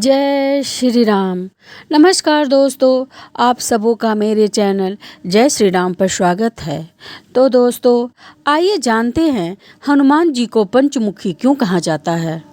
जय श्री राम। नमस्कार दोस्तों, आप सबों का मेरे चैनल जय श्री राम पर स्वागत है। तो दोस्तों, आइए जानते हैं हनुमान जी को पंचमुखी क्यों कहा जाता है।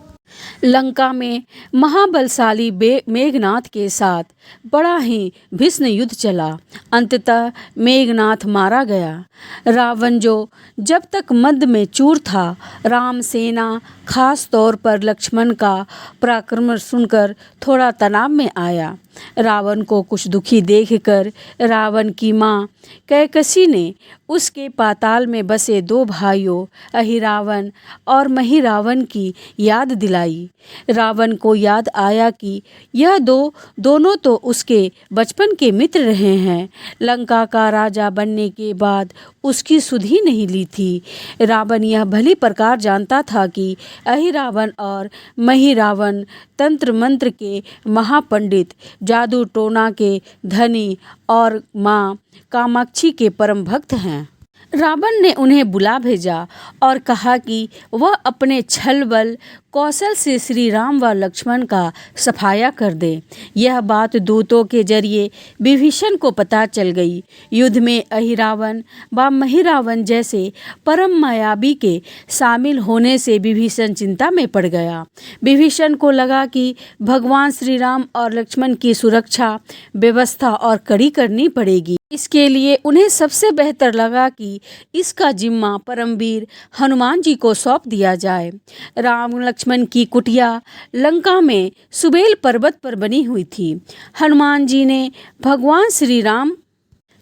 लंका में महाबलशाली मेघनाथ के साथ बड़ा ही भीषण युद्ध चला। अंततः मेघनाथ मारा गया। रावण जो जब तक मद में चूर था, राम सेना खास तौर पर लक्ष्मण का पराक्रम सुनकर थोड़ा तनाव में आया। रावण को कुछ दुखी देखकर रावण की माँ कैकसी ने उसके पाताल में बसे दो भाइयों अहिरावण और महिरावण की याद दिलाई। रावण को याद आया कि यह दोनों तो उसके बचपन के मित्र रहे हैं। लंका का राजा बनने के बाद उसकी सुध ही नहीं ली थी। रावण यह भली प्रकार जानता था कि अहिरावण और महिरावण तंत्र मंत्र के महापंडित, जादू टोना के धनी और माँ कामाक्षी के परम भक्त हैं। रावण ने उन्हें बुला भेजा और कहा कि वह अपने छल बल कौशल से श्री राम व लक्ष्मण का सफाया कर दे। यह बात दूतों के जरिए विभीषण को पता चल गई। युद्ध में अहिरावण व महिरावण जैसे परम मायावी के शामिल होने से विभीषण चिंता में पड़ गया। विभीषण को लगा कि भगवान श्री राम और लक्ष्मण की सुरक्षा व्यवस्था और कड़ी करनी पड़ेगी। इसके लिए उन्हें सबसे बेहतर लगा कि इसका जिम्मा परमवीर हनुमान जी को सौंप दिया जाए। राम लक्ष्मण की कुटिया लंका में सुबेल पर्वत पर बनी हुई थी। हनुमान जी ने भगवान श्री राम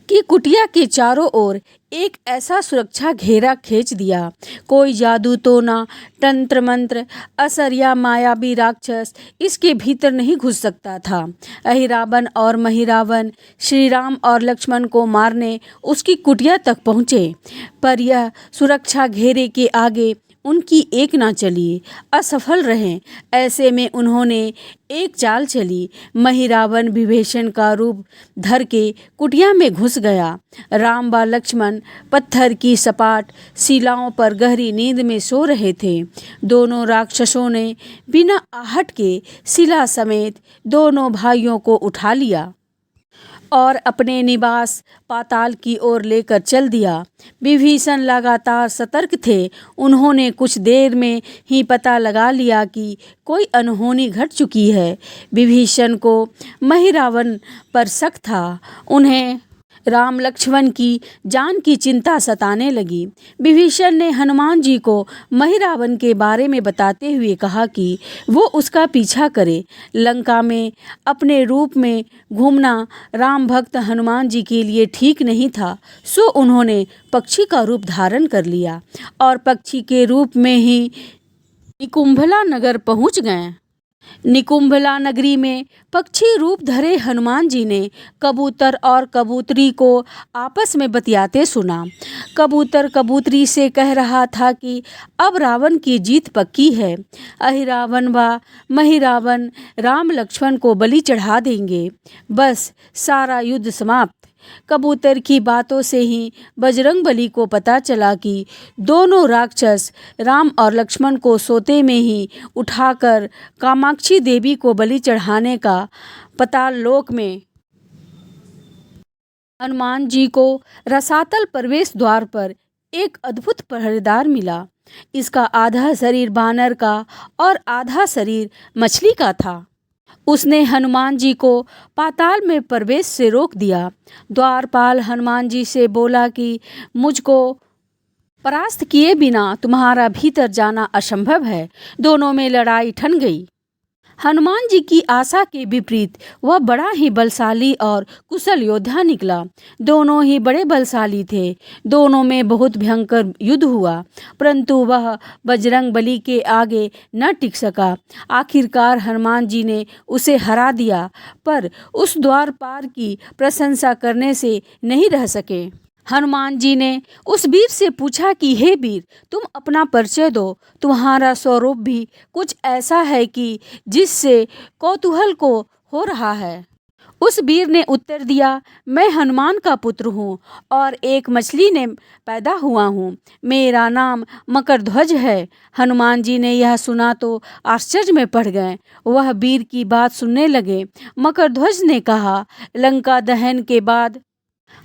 की कुटिया के चारों ओर एक ऐसा सुरक्षा घेरा खींच दिया। कोई जादू टोना, तंत्र मंत्र, असर या मायावी राक्षस इसके भीतर नहीं घुस सकता था। अहिरावण और महिरावण श्री राम और लक्ष्मण को मारने उसकी कुटिया तक पहुँचे, पर यह सुरक्षा घेरे के आगे उनकी एक ना चली, असफल रहे। ऐसे में उन्होंने एक चाल चली। महिरावण विभीषण का रूप धर के कुटिया में घुस गया। राम व लक्ष्मण पत्थर की सपाट शिलाओं पर गहरी नींद में सो रहे थे। दोनों राक्षसों ने बिना आहट के शिला समेत दोनों भाइयों को उठा लिया और अपने निवास पाताल की ओर लेकर चल दिया। विभीषण लगातार सतर्क थे। उन्होंने कुछ देर में ही पता लगा लिया कि कोई अनहोनी घट चुकी है। विभीषण को महिरावण पर शक था। उन्हें राम लक्ष्मण की जान की चिंता सताने लगी। विभीषण ने हनुमान जी को महिरावण के बारे में बताते हुए कहा कि वो उसका पीछा करे। लंका में अपने रूप में घूमना राम भक्त हनुमान जी के लिए ठीक नहीं था, सो उन्होंने पक्षी का रूप धारण कर लिया और पक्षी के रूप में ही निकुंभला नगर पहुंच गए। निकुंभला नगरी में पक्षी रूप धरे हनुमान जी ने कबूतर और कबूतरी को आपस में बतियाते सुना। कबूतर कबूतरी से कह रहा था कि अब रावण की जीत पक्की है। अहिरावण व महिरावण राम लक्ष्मण को बलि चढ़ा देंगे, बस सारा युद्ध समाप्त। कबूतर की बातों से ही बजरंगबली को पता चला कि दोनों राक्षस राम और लक्ष्मण को सोते में ही उठाकर कामाक्षी देवी को बलि चढ़ाने का पाताल लोक में हनुमान जी को रसातल प्रवेश द्वार पर एक अद्भुत पहरेदार मिला। इसका आधा शरीर बानर का और आधा शरीर मछली का था। उसने हनुमान जी को पाताल में प्रवेश से रोक दिया। द्वारपाल हनुमान जी से बोला कि मुझको परास्त किए बिना तुम्हारा भीतर जाना असंभव है। दोनों में लड़ाई ठन गई। हनुमान जी की आशा के विपरीत वह बड़ा ही बलशाली और कुशल योद्धा निकला। दोनों ही बड़े बलशाली थे। दोनों में बहुत भयंकर युद्ध हुआ, परंतु वह बजरंगबली के आगे न टिक सका। आखिरकार हनुमान जी ने उसे हरा दिया, पर उस द्वारपाल की प्रशंसा करने से नहीं रह सके। हनुमान जी ने उस वीर से पूछा कि हे वीर, तुम अपना परिचय दो। तुम्हारा स्वरूप भी कुछ ऐसा है कि जिससे कौतूहल को हो रहा है। उस वीर ने उत्तर दिया, मैं हनुमान का पुत्र हूँ और एक मछली ने पैदा हुआ हूँ। मेरा नाम मकरध्वज है। हनुमान जी ने यह सुना तो आश्चर्य में पड़ गए। वह वीर की बात सुनने लगे। मकरध्वज ने कहा, लंका दहन के बाद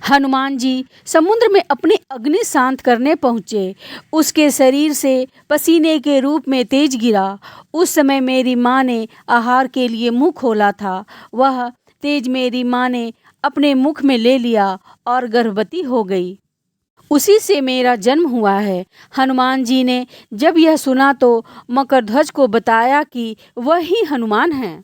हनुमान जी समुद्र में अपनी अग्नि शांत करने पहुँचे। उसके शरीर से पसीने के रूप में तेज गिरा। उस समय मेरी माँ ने आहार के लिए मुँह खोला था। वह तेज मेरी माँ ने अपने मुख में ले लिया और गर्भवती हो गई। उसी से मेरा जन्म हुआ है। हनुमान जी ने जब यह सुना तो मकरध्वज को बताया कि वह ही हनुमान हैं।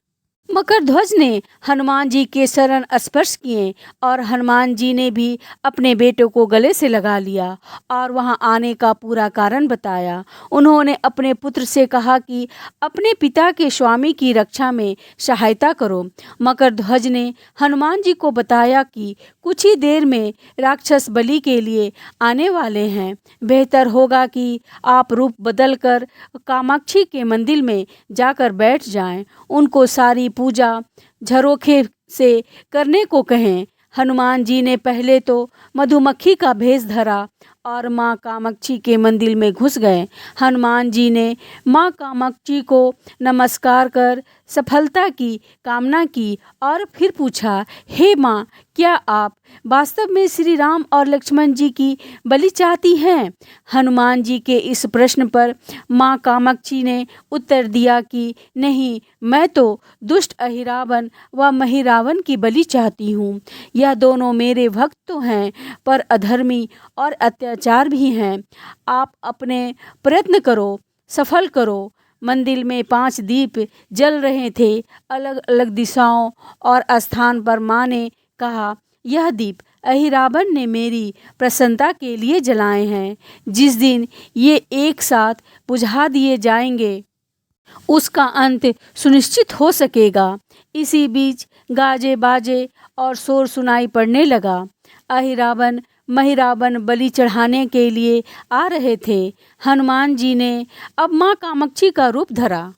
मकरध्वज ने हनुमान जी के चरण स्पर्श किए और हनुमान जी ने भी अपने बेटे को गले से लगा लिया और वहां आने का पूरा कारण बताया। उन्होंने अपने पुत्र से कहा कि अपने पिता के स्वामी की रक्षा में सहायता करो। मकरध्वज ने हनुमान जी को बताया कि कुछ ही देर में राक्षस बलि के लिए आने वाले हैं। बेहतर होगा कि आप रूप बदलकर कामाक्षी के मंदिर में जाकर बैठ जाएं। उनको सारी पूजा झरोखे से करने को कहें। हनुमान जी ने पहले तो मधुमक्खी का भेष धरा और माँ कामाक्षी के मंदिर में घुस गए। हनुमान जी ने माँ कामाक्षी को नमस्कार कर सफलता की कामना की और फिर पूछा, हे माँ, क्या आप वास्तव में श्री राम और लक्ष्मण जी की बलि चाहती हैं? हनुमान जी के इस प्रश्न पर माँ कामाक्षी ने उत्तर दिया कि नहीं, मैं तो दुष्ट अहिरावण व महिरावण की बलि चाहती हूँ। यह दोनों मेरे भक्त तो हैं पर अधर्मी और अत्याचार भी हैं। आप अपने प्रयत्न करो, सफल करो। मंदिर में 5 दीप जल रहे थे, अलग अलग दिशाओं और स्थान पर। माँ ने कहा, यह दीप अहिरावण ने मेरी प्रसन्नता के लिए जलाए हैं। जिस दिन ये एक साथ बुझा दिए जाएंगे उसका अंत सुनिश्चित हो सकेगा। इसी बीच गाजे बाजे और शोर सुनाई पड़ने लगा। अहिरावण महिरावण बलि चढ़ाने के लिए आ रहे थे। हनुमान जी ने अब माँ कामाक्षी का रूप धरा।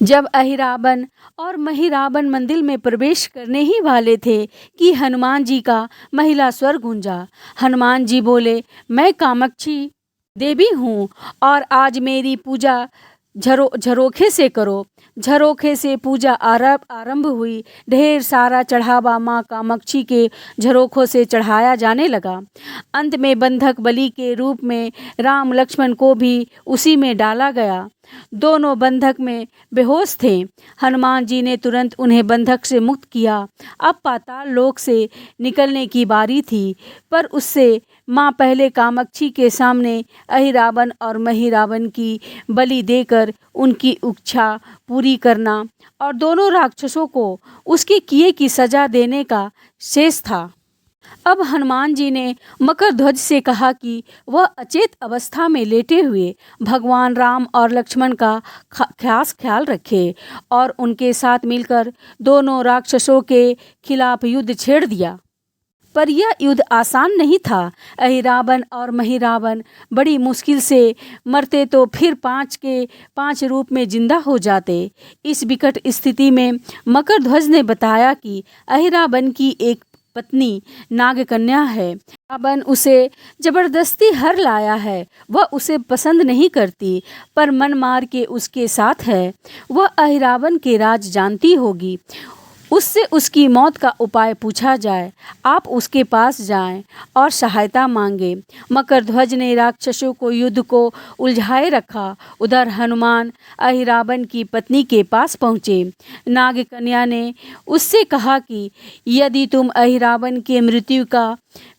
जब अहिरावण और महिरावण मंदिर में प्रवेश करने ही वाले थे कि हनुमान जी का महिला स्वर गूंजा। हनुमान जी बोले, मैं कामाक्षी देवी हूँ और आज मेरी पूजा झरोखे से करो। झरोखे से पूजा आरंभ हुई। ढेर सारा चढ़ावा माँ कामाक्षी के झरोखों से चढ़ाया जाने लगा। अंत में बंधक बलि के रूप में राम लक्ष्मण को भी उसी में डाला गया। दोनों बंधक में बेहोश थे। हनुमान जी ने तुरंत उन्हें बंधक से मुक्त किया। अब पाताल लोक से निकलने की बारी थी, पर उससे माँ पहले कामाक्षी के सामने अहिरावण और महिरावण की बलि देकर उनकी इच्छा पूरी करना और दोनों राक्षसों को उसके किए की सजा देने का शेष था। अब हनुमान जी ने मकरध्वज से कहा कि वह अचेत अवस्था में लेटे हुए भगवान राम और लक्ष्मण का खास ख्याल रखे और उनके साथ मिलकर दोनों राक्षसों के खिलाफ युद्ध छेड़ दिया। पर यह युद्ध आसान नहीं था। अहिरावण और महिरावण बड़ी मुश्किल से मरते तो फिर 5 के 5 रूप में जिंदा हो जाते। इस विकट स्थिति में मकरध्वज ने बताया कि अहिरावण की एक पत्नी नागकन्या है। रावण उसे जबरदस्ती हर लाया है। वह उसे पसंद नहीं करती पर मन मार के उसके साथ है। वह अहिरावण के राज जानती होगी। उससे उसकी मौत का उपाय पूछा जाए। आप उसके पास जाएं और सहायता मांगे। मकरध्वज ने राक्षसों को युद्ध को उलझाए रखा। उधर हनुमान अहिरावण की पत्नी के पास पहुँचे। नागकन्या ने उससे कहा कि यदि तुम अहिरावण के मृत्यु का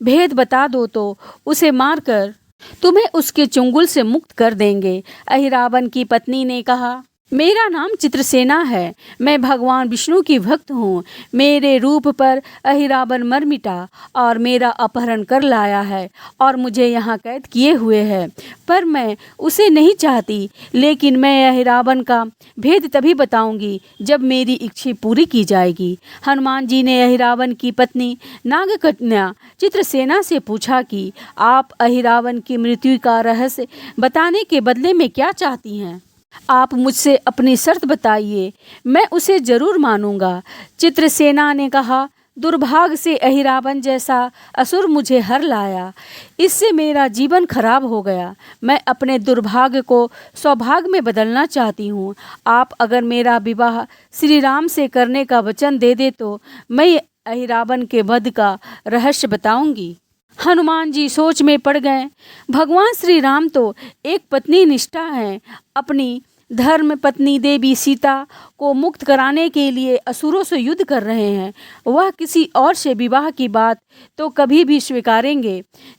भेद बता दो तो उसे मारकर तुम्हें उसके चंगुल से मुक्त कर देंगे। अहिरावण की पत्नी ने कहा, मेरा नाम चित्रसेना है। मैं भगवान विष्णु की भक्त हूँ। मेरे रूप पर अहिरावण मर मिटा और मेरा अपहरण कर लाया है और मुझे यहाँ कैद किए हुए है। पर मैं उसे नहीं चाहती, लेकिन मैं अहिरावण का भेद तभी बताऊंगी जब मेरी इच्छा पूरी की जाएगी। हनुमान जी ने अहिरावण की पत्नी नागकन्या चित्रसेना से पूछा कि आप अहिरावण की मृत्यु का रहस्य बताने के बदले में क्या चाहती हैं। आप मुझसे अपनी शर्त बताइए, मैं उसे जरूर मानूंगा। चित्रसेना ने कहा, दुर्भाग्य से अहिरावण जैसा असुर मुझे हर लाया, इससे मेरा जीवन खराब हो गया। मैं अपने दुर्भाग्य को सौभाग्य में बदलना चाहती हूँ। आप अगर मेरा विवाह श्री राम से करने का वचन दे दे तो मैं अहिरावण के वध का रहस्य बताऊंगी। हनुमान जी सोच में पड़ गए। भगवान श्री राम तो एक पत्नी निष्ठा हैं, अपनी धर्म पत्नी देवी सीता को मुक्त कराने के लिए असुरों से युद्ध कर रहे हैं। वह किसी और से विवाह की बात तो कभी भी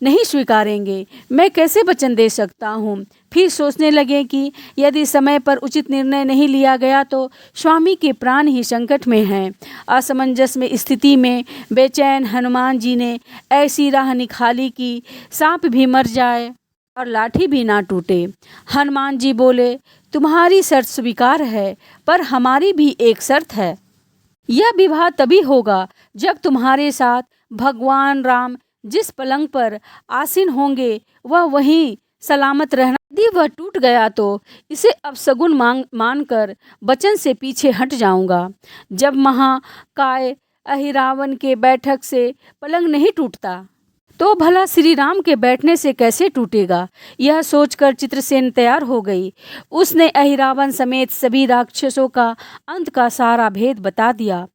नहीं स्वीकारेंगे। मैं कैसे वचन दे सकता हूँ। फिर सोचने लगे कि यदि समय पर उचित निर्णय नहीं लिया गया तो स्वामी के प्राण ही संकट में हैं। असमंजस में स्थिति में बेचैन हनुमान जी ने ऐसी राह निकाली कि सांप भी मर जाए और लाठी भी ना टूटे। हनुमान जी बोले, तुम्हारी शर्त स्वीकार है, पर हमारी भी एक शर्त है। यह विवाह तभी होगा जब तुम्हारे साथ भगवान राम जिस पलंग पर आसीन होंगे वह वहीं सलामत रहना। यदि वह टूट गया तो इसे अपशगुन मानकर वचन से पीछे हट जाऊंगा। जब महाकाय अहिरावण के बैठक से पलंग नहीं टूटता तो भला श्री राम के बैठने से कैसे टूटेगा। यह सोचकर चित्रसेन तैयार हो गई। उसने अहिरावण समेत सभी राक्षसों का अंत का सारा भेद बता दिया।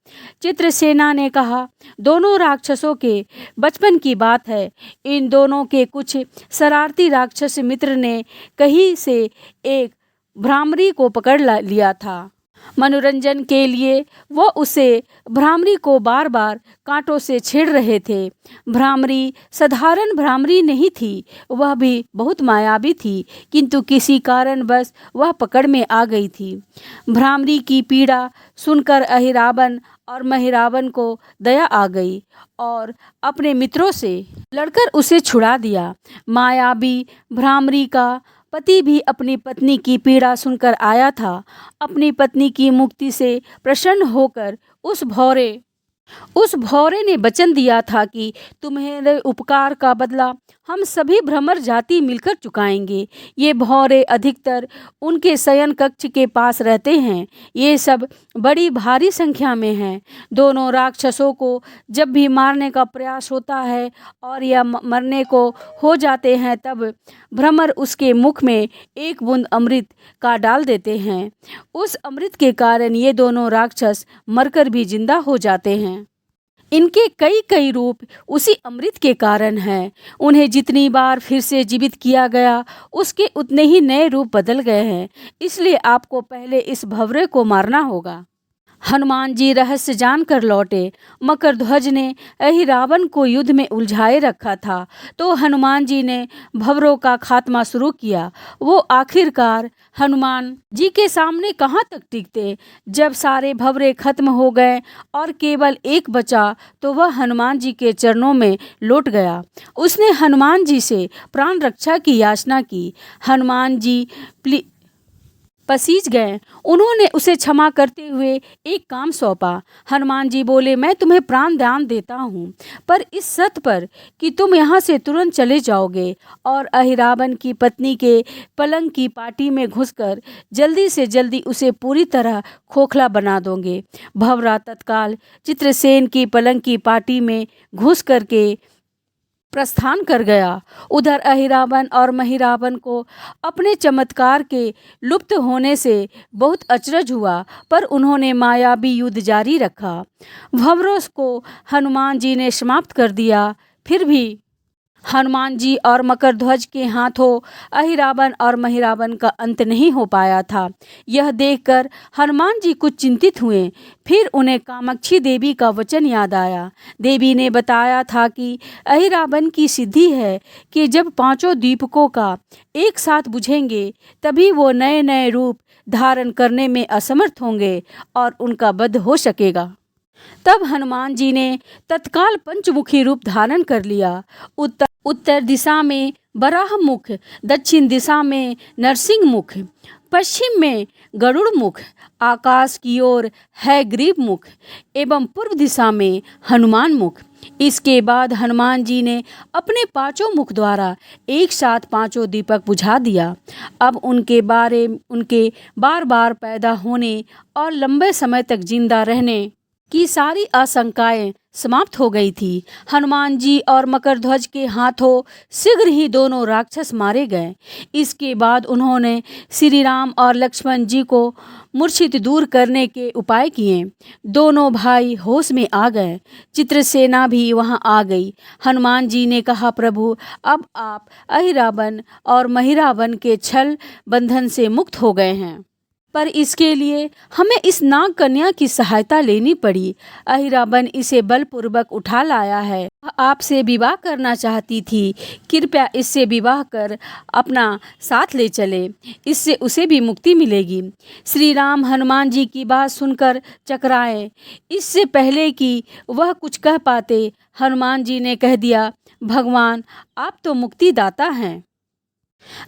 चित्रसेना ने कहा, दोनों राक्षसों के बचपन की बात है। इन दोनों के कुछ शरारती राक्षस मित्र ने कहीं से एक भ्रामरी को पकड़ लिया था। मनोरंजन के लिए वह उसे भ्रामरी को बार बार कांटों से छेड़ रहे थे। भ्रामरी साधारण भ्रामरी नहीं थी, वह भी बहुत मायावी थी, किंतु किसी कारणवश वह पकड़ में आ गई थी। भ्रामरी की पीड़ा सुनकर अहिरावण और महिरावण को दया आ गई और अपने मित्रों से लड़कर उसे छुड़ा दिया। मायावी भ्रामरी का पति भी अपनी पत्नी की पीड़ा सुनकर आया था। अपनी पत्नी की मुक्ति से प्रसन्न होकर उस भौरे ने वचन दिया था कि तुम्हारे उपकार का बदला हम सभी भ्रमर जाति मिलकर चुकाएंगे। ये भौरे अधिकतर उनके शयन कक्ष के पास रहते हैं। ये सब बड़ी भारी संख्या में हैं। दोनों राक्षसों को जब भी मारने का प्रयास होता है और यह मरने को हो जाते हैं तब भ्रमर उसके मुख में एक बूंद अमृत का डाल देते हैं। उस अमृत के कारण ये दोनों राक्षस मरकर भी जिंदा हो जाते हैं। इनके कई कई रूप उसी अमृत के कारण हैं। उन्हें जितनी बार फिर से जीवित किया गया उसके उतने ही नए रूप बदल गए हैं। इसलिए आपको पहले इस भंवरे को मारना होगा। हनुमान जी रहस्य जानकर लौटे। मकरध्वज ने अहिरावण को युद्ध में उलझाए रखा था, तो हनुमान जी ने भंवरों का खात्मा शुरू किया। वो आखिरकार हनुमान जी के सामने कहाँ तक टिकते। जब सारे भंवरे खत्म हो गए और केवल एक बचा तो वह हनुमान जी के चरणों में लौट गया। उसने हनुमान जी से प्राण रक्षा की याचना की। हनुमान जी पसीज गए। उन्होंने उसे क्षमा करते हुए एक काम सौंपा। हनुमान जी बोले, मैं तुम्हें प्राण दान देता हूँ, पर इस शर्त पर कि तुम यहाँ से तुरंत चले जाओगे और अहिरावण की पत्नी के पलंग की पाटी में घुसकर जल्दी से जल्दी उसे पूरी तरह खोखला बना दोगे। भंवरा तत्काल चित्रसेन की पलंग की पाटी में घुस करके प्रस्थान कर गया। उधर अहिरावण और महिरावण को अपने चमत्कार के लुप्त होने से बहुत अचरज हुआ, पर उन्होंने मायावी युद्ध जारी रखा। भंवरों को हनुमान जी ने समाप्त कर दिया। फिर भी हनुमान जी और मकरध्वज के हाथों अहिरावण और महिरावण का अंत नहीं हो पाया था। यह देखकर हनुमान जी कुछ चिंतित हुए। फिर उन्हें कामाक्षी देवी का वचन याद आया। देवी ने बताया था कि अहिरावण की सिद्धि है कि जब पांचों दीपकों का एक साथ बुझेंगे तभी वो नए नए रूप धारण करने में असमर्थ होंगे और उनका वध हो सकेगा। तब हनुमान जी ने तत्काल पंचमुखी रूप धारण कर लिया। उत्तर दिशा में बराह मुख, दक्षिण दिशा में नरसिंह मुख, पश्चिम में गरुड़ मुख, आकाश की ओर है ग्रीव मुख एवं पूर्व दिशा में हनुमान मुख। इसके बाद हनुमान जी ने अपने पांचों मुख द्वारा एक साथ पांचों दीपक बुझा दिया। अब उनके बार बार पैदा होने और लंबे समय तक जिंदा रहने की सारी आशंकाएं समाप्त हो गई थी। हनुमान जी और मकरध्वज के हाथों शीघ्र ही दोनों राक्षस मारे गए। इसके बाद उन्होंने श्री राम और लक्ष्मण जी को मूर्छित दूर करने के उपाय किए। दोनों भाई होश में आ गए। चित्रसेना भी वहां आ गई। हनुमान जी ने कहा, प्रभु अब आप अहिरावण और महिरावण के छल बंधन से मुक्त हो गए हैं, पर इसके लिए हमें इस नाग कन्या की सहायता लेनी पड़ी। अहिरावण इसे बलपूर्वक उठा लाया है। वह आपसे विवाह करना चाहती थी। कृपया इससे विवाह कर अपना साथ ले चले, इससे उसे भी मुक्ति मिलेगी। श्री राम हनुमान जी की बात सुनकर चकराए। इससे पहले कि वह कुछ कह पाते, हनुमान जी ने कह दिया, भगवान आप तो मुक्तिदाता हैं।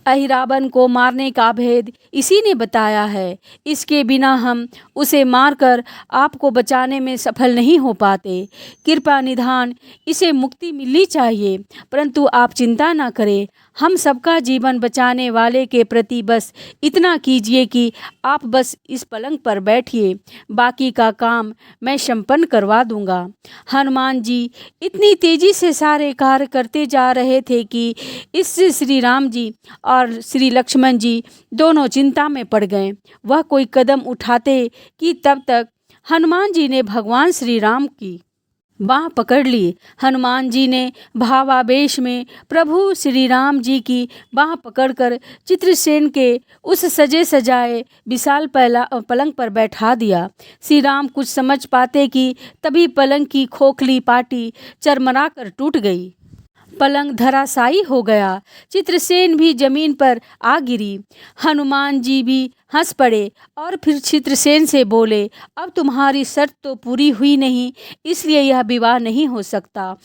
अहिरावण को मारने का भेद इसी ने बताया है। इसके बिना हम उसे मारकर आपको बचाने में सफल नहीं हो पाते। कृपा निधान इसे मुक्ति मिलनी चाहिए, परंतु आप चिंता ना करें। हम सबका जीवन बचाने वाले के प्रति बस इतना कीजिए कि आप बस इस पलंग पर बैठिए, बाकी का काम मैं संपन्न करवा दूंगा। हनुमान जी इतनी तेजी से सारे कार्य करते जा रहे थे कि इससे श्री राम जी और श्री लक्ष्मण जी दोनों चिंता में पड़ गए। वह कोई कदम उठाते कि तब तक हनुमान जी ने भगवान श्री राम की बाह पकड़ ली। हनुमान जी ने भावावेश में प्रभु श्री राम जी की बाह पकड़कर चित्रसेन के उस सजे सजाए विशाल पलंग पर बैठा दिया। श्री राम कुछ समझ पाते कि तभी पलंग की खोखली पाटी चरमरा कर टूट गई। पलंग धराशायी हो गया। चित्रसेन भी जमीन पर आ गिरी। हनुमान जी भी हंस पड़े और फिर चित्रसेन से बोले, अब तुम्हारी शर्त तो पूरी हुई नहीं, इसलिए यह विवाह नहीं हो सकता।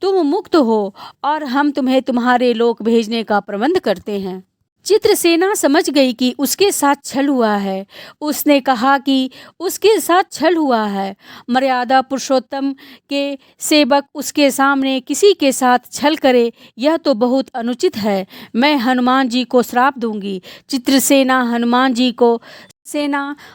तुम मुक्त हो और हम तुम्हें तुम्हारे लोक भेजने का प्रबंध करते हैं। चित्रसेना समझ गई कि उसके साथ छल हुआ है। उसने कहा कि उसके साथ छल हुआ है। मर्यादा पुरुषोत्तम के सेवक उसके सामने किसी के साथ छल करे, यह तो बहुत अनुचित है। मैं हनुमान जी को श्राप दूंगी। चित्रसेना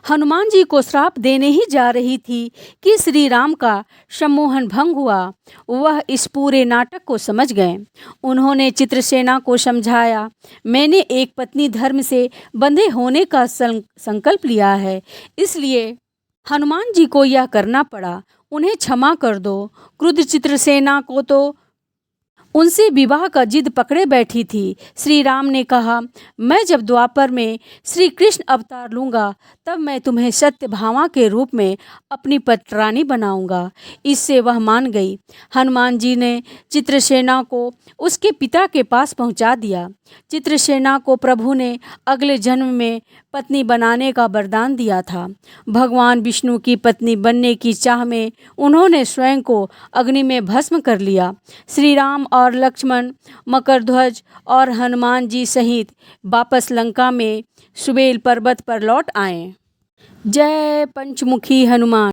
हनुमान जी को श्राप देने ही जा रही थी कि श्री राम का सम्मोहन भंग हुआ। वह इस पूरे नाटक को समझ गए। उन्होंने चित्रसेना को समझाया, मैंने एक पत्नी धर्म से बंधे होने का संकल्प लिया है, इसलिए हनुमान जी को यह करना पड़ा। उन्हें क्षमा कर दो। क्रुद्ध चित्रसेना को तो उनसे विवाह का जिद पकड़े बैठी थी। श्री राम ने कहा, मैं जब द्वापर में श्री कृष्ण अवतार लूँगा तब मैं तुम्हें सत्यभामा के रूप में अपनी पटरानी बनाऊंगा। इससे वह मान गई। हनुमान जी ने चित्रसेना को उसके पिता के पास पहुंचा दिया। चित्रसेना को प्रभु ने अगले जन्म में पत्नी बनाने का वरदान दिया था। भगवान विष्णु की पत्नी बनने की चाह में उन्होंने स्वयं को अग्नि में भस्म कर लिया। श्री राम और लक्ष्मण मकरध्वज और हनुमान जी सहित वापस लंका में सुबेल पर्वत पर लौट आए। जय पंचमुखी हनुमान।